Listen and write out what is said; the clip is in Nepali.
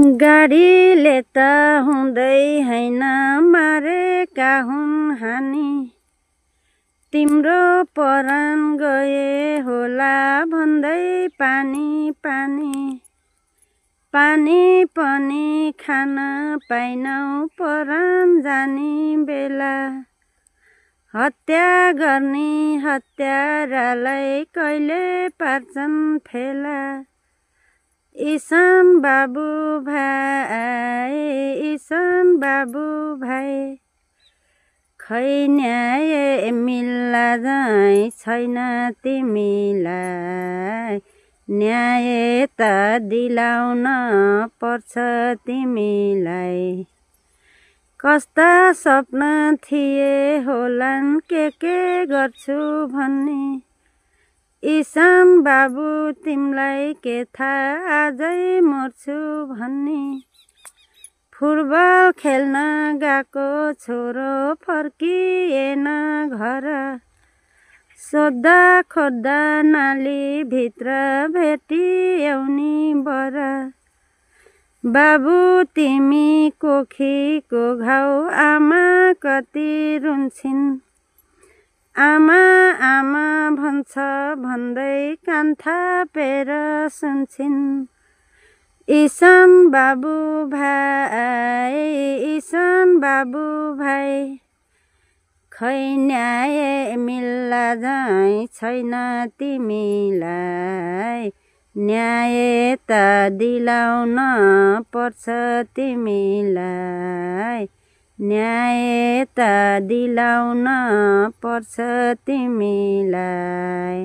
गाडीले त हुँदै हैन मारेका हुन् हानी, तिम्रो परान गए होला भन्दै पानी पानी। पानी पनि खान पाइनौ परान जानी बेला, हत्या गर्ने हत्यारालाई कहिले पार्छन् फेला। ईशान बाबु भाइ, ईशान बाबु भाइ, खै न्याय मिल्ला झैँ छैन तिमीलाई, न्याय त दिलाउन पर्छ तिमीलाई। कस्ता सपना थिए होलान् के गर्छु भन्ने, ईशान बाबु तिमीलाई के थाहा आजै मर्छु भन्ने। फुटबल खेल्न गएको छोरो फर्किएन घर, सोद्धा खोज्दा नालीभित्र भेटियौनी बर। बाबु तिमी कोखीको घाउ आमा कति रुन्छिन्, आमा आमा भन्छ भन्दै कान थापेर सुन्छिन्। ईशान बाबु भाइ, ईशान बाबु भाइ, खै न्याय मिल्ला झैँ छैन तिमीलाई, न्याय त दिलाउन पर्छ तिमीलाई, न्याय त दिलाउन पर्छ तिमीलाई।